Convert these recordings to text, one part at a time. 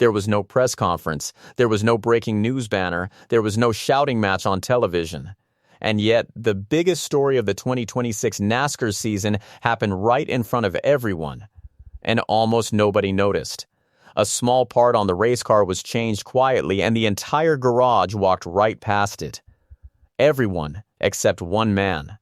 There was no press conference. There was no breaking news banner. There was no shouting match on television. And yet, the biggest story of the 2026 NASCAR season happened right in front of everyone. And almost nobody noticed. A small part on the race car was changed quietly, and the entire garage walked right past it. Everyone except one man.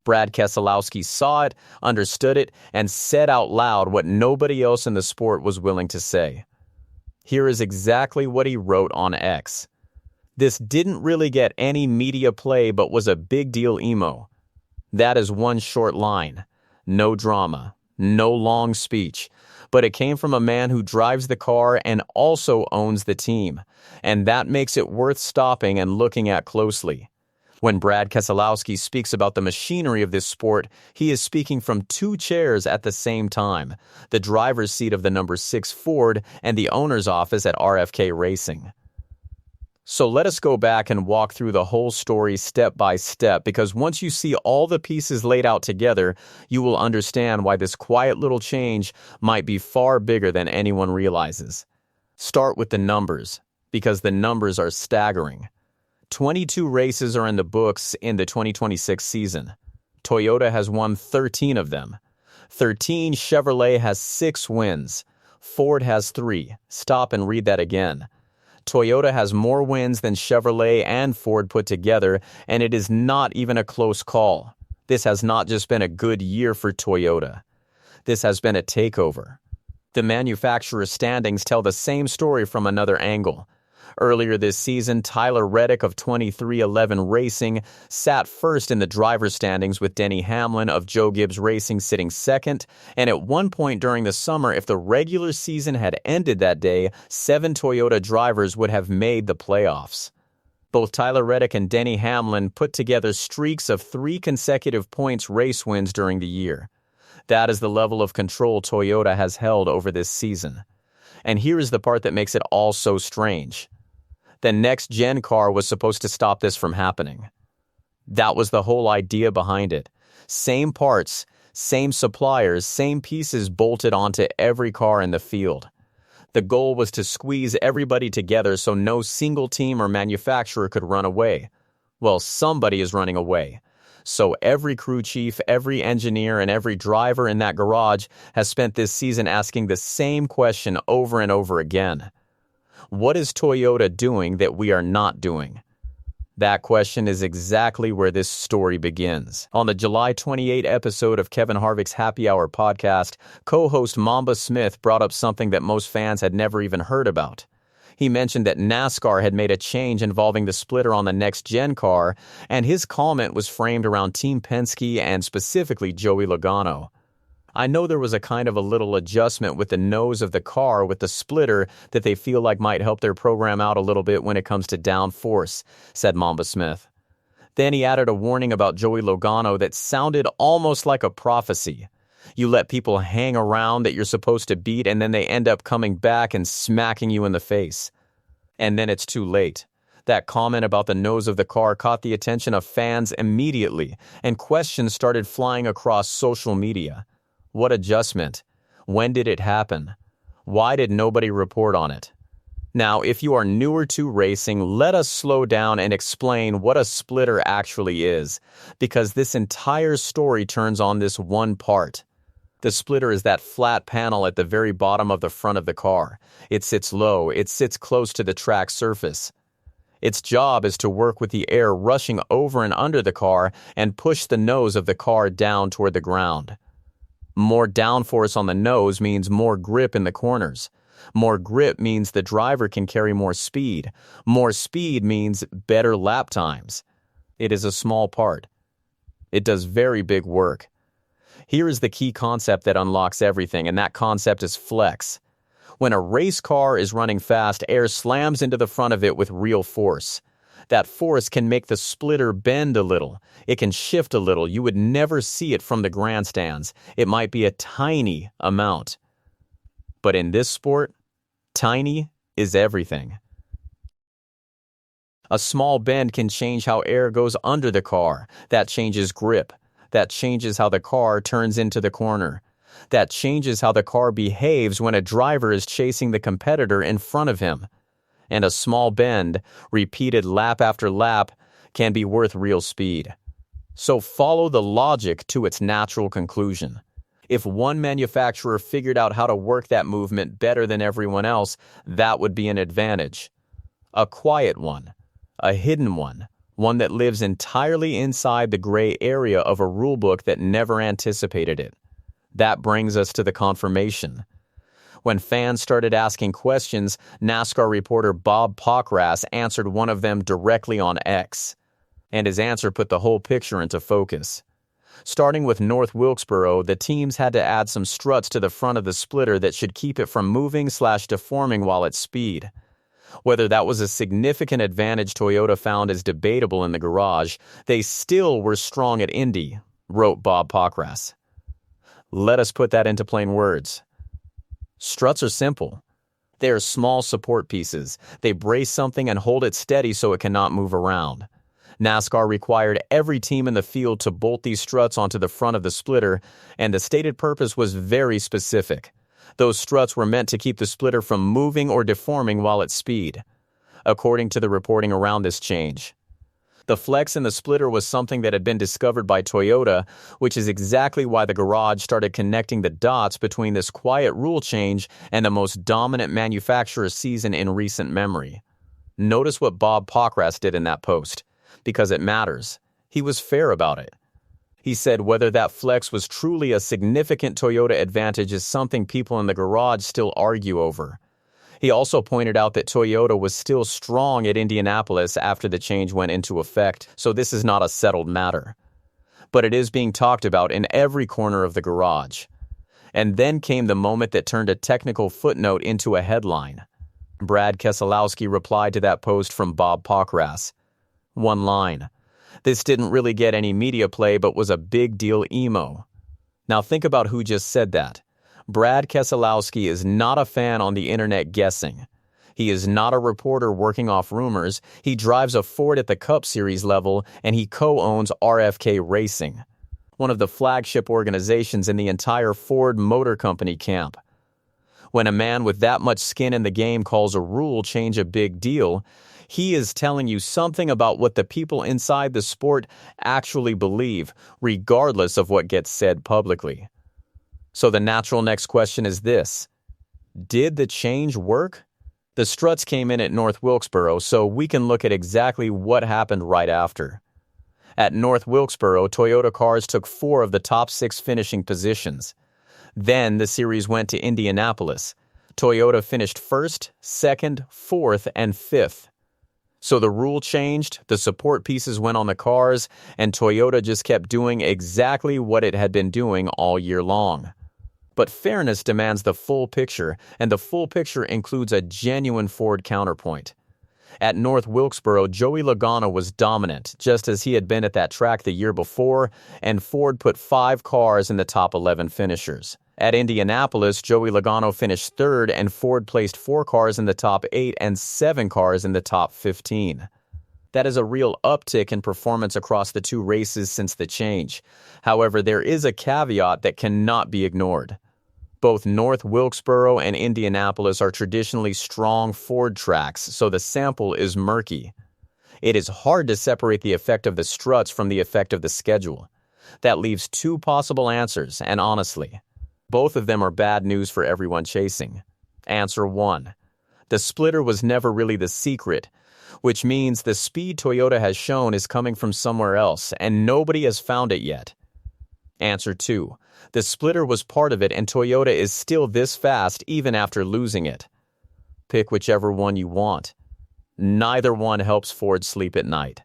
Brad Keselowski saw it, understood it, and said out loud what nobody else in the sport was willing to say. Here is exactly what he wrote on X. This didn't really get any media play but was a big deal emo. That is one short line. No drama. No long speech. But it came from a man who drives the car and also owns the team. And that makes it worth stopping and looking at closely. When Brad Keselowski speaks about the machinery of this sport, he is speaking from two chairs at the same time, the driver's seat of the number 6 Ford and the owner's office at RFK Racing. So let us go back and walk through the whole story step by step, because once you see all the pieces laid out together, you will understand why this quiet little change might be far bigger than anyone realizes. Start with the numbers, because the numbers are staggering. 22 races are in the books in the 2026 season. Toyota has won 13 of them. 13, Chevrolet has 6 wins. Ford has 3. Stop and read that again. Toyota has more wins than Chevrolet and Ford put together, and it is not even a close call. This has not just been a good year for Toyota. This has been a takeover. The manufacturer standings tell the same story from another angle. Earlier this season, Tyler Reddick of 2311 Racing sat first in the driver's standings with Denny Hamlin of Joe Gibbs Racing sitting second, and at one point during the summer, if the regular season had ended that day, 7 Toyota drivers would have made the playoffs. Both Tyler Reddick and Denny Hamlin put together streaks of 3 consecutive points race wins during the year. That is the level of control Toyota has held over this season. And here is the part that makes it all so strange. The next-gen car was supposed to stop this from happening. That was the whole idea behind it. Same parts, same suppliers, same pieces bolted onto every car in the field. The goal was to squeeze everybody together so no single team or manufacturer could run away. Well, somebody is running away. So every crew chief, every engineer, and every driver in that garage has spent this season asking the same question over and over again. What is Toyota doing that we are not doing? That question is exactly where this story begins. On the July 28 episode of Kevin Harvick's Happy Hour podcast, co-host Mamba Smith brought up something that most fans had never even heard about. He mentioned that NASCAR had made a change involving the splitter on the next-gen car, and his comment was framed around Team Penske and specifically Joey Logano. I know there was a kind of a little adjustment with the nose of the car with the splitter that they feel like might help their program out a little bit when it comes to downforce, said Mamba Smith. Then he added a warning about Joey Logano that sounded almost like a prophecy. You let people hang around that you're supposed to beat, and then they end up coming back and smacking you in the face. And then it's too late. That comment about the nose of the car caught the attention of fans immediately, and questions started flying across social media. What adjustment? When did it happen? Why did nobody report on it? Now, if you are newer to racing, let us slow down and explain what a splitter actually is, because this entire story turns on this one part. The splitter is that flat panel at the very bottom of the front of the car. It sits low. It sits close to the track surface. Its job is to work with the air rushing over and under the car and push the nose of the car down toward the ground. More downforce on the nose means more grip in the corners. More grip means the driver can carry more speed. More speed means better lap times. It is a small part. It does very big work. Here is the key concept that unlocks everything, and that concept is flex. When a race car is running fast, air slams into the front of it with real force. That force can make the splitter bend a little. It can shift a little. You would never see it from the grandstands. It might be a tiny amount. But in this sport, tiny is everything. A small bend can change how air goes under the car. That changes grip. That changes how the car turns into the corner. That changes how the car behaves when a driver is chasing the competitor in front of him. And a small bend, repeated lap after lap, can be worth real speed. So follow the logic to its natural conclusion. If one manufacturer figured out how to work that movement better than everyone else, that would be an advantage. A quiet one, a hidden one that lives entirely inside the gray area of a rulebook that never anticipated it. That brings us to the confirmation. When fans started asking questions, NASCAR reporter Bob Pockrass answered one of them directly on X. And his answer put the whole picture into focus. Starting with North Wilkesboro, the teams had to add some struts to the front of the splitter that should keep it from moving/deforming while at speed. Whether that was a significant advantage Toyota found is debatable in the garage, they still were strong at Indy, wrote Bob Pockrass. Let us put that into plain words. Struts are simple. They are small support pieces. They brace something and hold it steady so it cannot move around. NASCAR required every team in the field to bolt these struts onto the front of the splitter, and the stated purpose was very specific. Those struts were meant to keep the splitter from moving or deforming while at speed, according to the reporting around this change. The flex in the splitter was something that had been discovered by Toyota, which is exactly why the garage started connecting the dots between this quiet rule change and the most dominant manufacturer season in recent memory. Notice what Bob Pockrass did in that post, because it matters. He was fair about it. He said whether that flex was truly a significant Toyota advantage is something people in the garage still argue over. He also pointed out that Toyota was still strong at Indianapolis after the change went into effect, so this is not a settled matter. But it is being talked about in every corner of the garage. And then came the moment that turned a technical footnote into a headline. Brad Keselowski replied to that post from Bob Pockrass. One line. This didn't really get any media play but was a big deal emo. Now think about who just said that. Brad Keselowski is not a fan on the internet guessing. He is not a reporter working off rumors. He drives a Ford at the Cup Series level, and he co-owns RFK Racing, one of the flagship organizations in the entire Ford Motor Company camp. When a man with that much skin in the game calls a rule change a big deal, he is telling you something about what the people inside the sport actually believe, regardless of what gets said publicly. So the natural next question is this. Did the change work? The struts came in at North Wilkesboro, so we can look at exactly what happened right after. At North Wilkesboro, Toyota cars took 4 of the top 6 finishing positions. Then the series went to Indianapolis. Toyota finished 1st, 2nd, 4th, and 5th. So the rule changed, the support pieces went on the cars, and Toyota just kept doing exactly what it had been doing all year long. But fairness demands the full picture, and the full picture includes a genuine Ford counterpoint. At North Wilkesboro, Joey Logano was dominant, just as he had been at that track the year before, and Ford put 5 cars in the top 11 finishers. At Indianapolis, Joey Logano finished 3rd, and Ford placed 4 cars in the top 8 and 7 cars in the top 15. That is a real uptick in performance across the 2 races since the change. However, there is a caveat that cannot be ignored. Both North Wilkesboro and Indianapolis are traditionally strong Ford tracks, so the sample is murky. It is hard to separate the effect of the struts from the effect of the schedule. That leaves 2 possible answers, and honestly, both of them are bad news for everyone chasing. Answer 1. The splitter was never really the secret, which means the speed Toyota has shown is coming from somewhere else, and nobody has found it yet. Answer 2. The splitter was part of it, and Toyota is still this fast even after losing it. Pick whichever one you want. Neither one helps Ford sleep at night.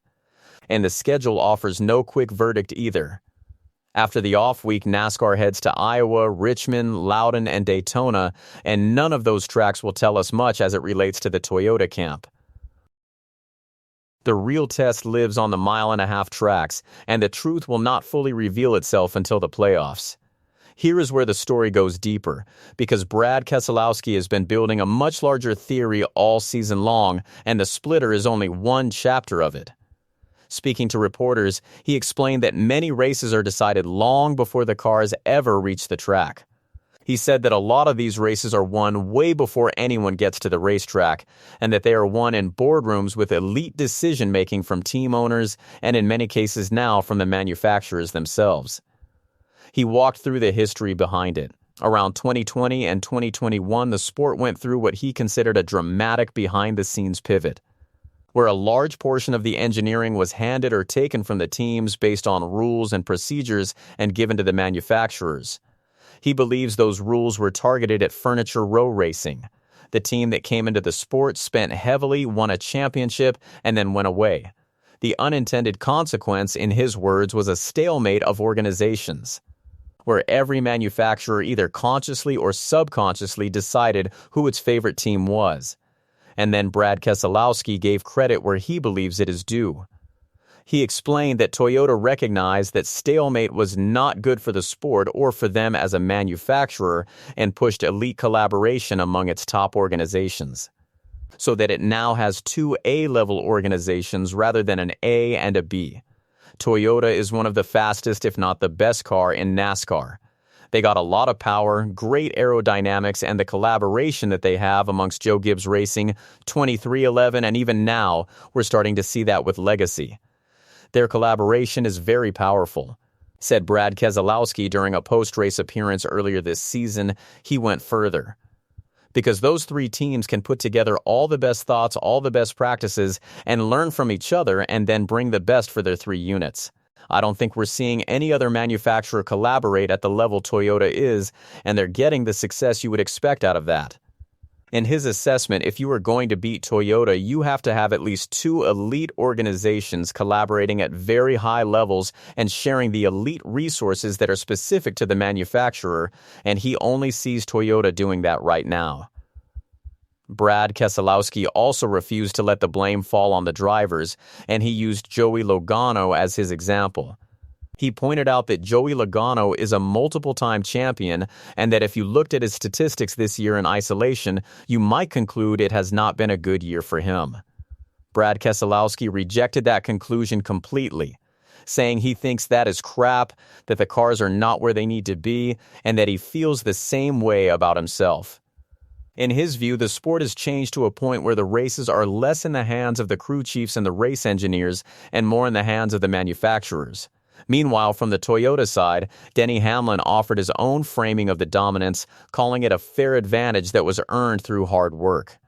And the schedule offers no quick verdict either. After the off week, NASCAR heads to Iowa, Richmond, Loudon, and Daytona, and none of those tracks will tell us much as it relates to the Toyota camp. The real test lives on the 1.5-mile tracks, and the truth will not fully reveal itself until the playoffs. Here is where the story goes deeper, because Brad Keselowski has been building a much larger theory all season long, and the splitter is only one chapter of it. Speaking to reporters, he explained that many races are decided long before the cars ever reach the track. He said that a lot of these races are won way before anyone gets to the racetrack, and that they are won in boardrooms with elite decision-making from team owners and in many cases now from the manufacturers themselves. He walked through the history behind it. Around 2020 and 2021, the sport went through what he considered a dramatic behind-the-scenes pivot, where a large portion of the engineering was handed or taken from the teams based on rules and procedures and given to the manufacturers. He believes those rules were targeted at furniture row racing. The team that came into the sport spent heavily, won a championship, and then went away. The unintended consequence, in his words, was a stalemate of organizations, where every manufacturer either consciously or subconsciously decided who its favorite team was. And then Brad Keselowski gave credit where he believes it is due. He explained that Toyota recognized that stalemate was not good for the sport or for them as a manufacturer and pushed elite collaboration among its top organizations, so that it now has two A-level organizations rather than an A and a B. Toyota is one of the fastest, if not the best car in NASCAR. They got a lot of power, great aerodynamics, and the collaboration that they have amongst Joe Gibbs Racing, 2311, and even now, we're starting to see that with Legacy. Their collaboration is very powerful, said Brad Keselowski during a post-race appearance earlier this season. He went further. Because those three teams can put together all the best thoughts, all the best practices, and learn from each other and then bring the best for their three units. I don't think we're seeing any other manufacturer collaborate at the level Toyota is, and they're getting the success you would expect out of that. In his assessment, if you are going to beat Toyota, you have to have at least two elite organizations collaborating at very high levels and sharing the elite resources that are specific to the manufacturer, and he only sees Toyota doing that right now. Brad Keselowski also refused to let the blame fall on the drivers, and he used Joey Logano as his example. He pointed out that Joey Logano is a multiple-time champion and that if you looked at his statistics this year in isolation, you might conclude it has not been a good year for him. Brad Keselowski rejected that conclusion completely, saying he thinks that is crap, that the cars are not where they need to be, and that he feels the same way about himself. In his view, the sport has changed to a point where the races are less in the hands of the crew chiefs and the race engineers and more in the hands of the manufacturers. Meanwhile, from the Toyota side, Denny Hamlin offered his own framing of the dominance, calling it a fair advantage that was earned through hard work.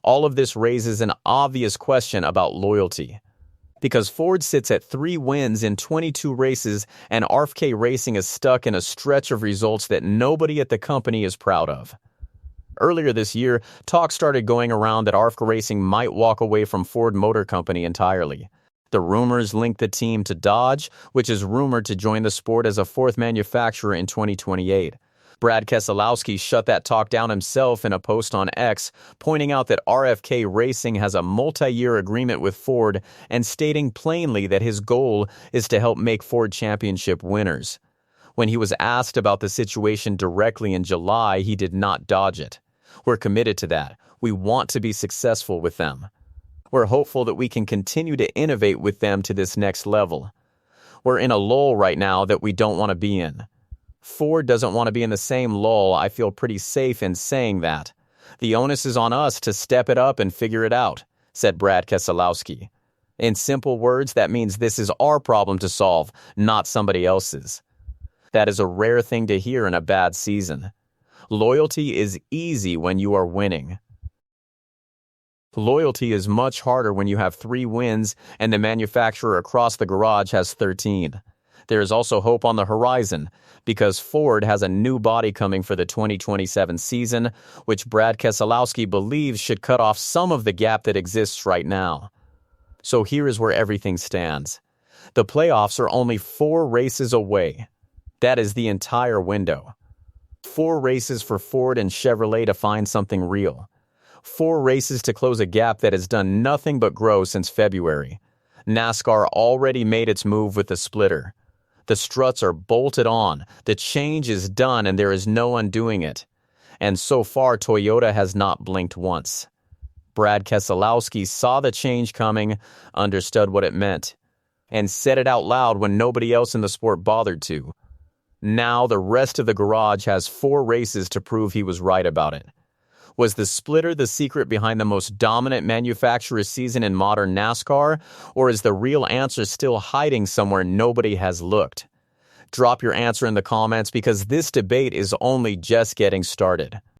All of this raises an obvious question about loyalty. Because Ford sits at 3 wins in 22 races and RFK Racing is stuck in a stretch of results that nobody at the company is proud of. Earlier this year, talk started going around that RFK Racing might walk away from Ford Motor Company entirely. The rumors linked the team to Dodge, which is rumored to join the sport as a fourth manufacturer in 2028. Brad Keselowski shut that talk down himself in a post on X, pointing out that RFK Racing has a multi-year agreement with Ford and stating plainly that his goal is to help make Ford championship winners. When he was asked about the situation directly in July, he did not dodge it. We're committed to that. We want to be successful with them. We're hopeful that we can continue to innovate with them to this next level. We're in a lull right now that we don't want to be in. Ford doesn't want to be in the same lull. I feel pretty safe in saying that. The onus is on us to step it up and figure it out, said Brad Keselowski. In simple words, that means this is our problem to solve, not somebody else's. That is a rare thing to hear in a bad season. Loyalty is easy when you are winning. Loyalty is much harder when you have 3 wins and the manufacturer across the garage has 13. There is also hope on the horizon because Ford has a new body coming for the 2027 season, which Brad Keselowski believes should cut off some of the gap that exists right now. So here is where everything stands. The playoffs are only 4 races away. That is the entire window. 4 races for Ford and Chevrolet to find something real. 4 races to close a gap that has done nothing but grow since February. NASCAR already made its move with the splitter. The struts are bolted on, the change is done, and there is no undoing it. And so far, Toyota has not blinked once. Brad Keselowski saw the change coming, understood what it meant, and said it out loud when nobody else in the sport bothered to. Now the rest of the garage has 4 races to prove he was right about it. Was the splitter the secret behind the most dominant manufacturer's season in modern NASCAR, or is the real answer still hiding somewhere nobody has looked? Drop your answer in the comments because this debate is only just getting started.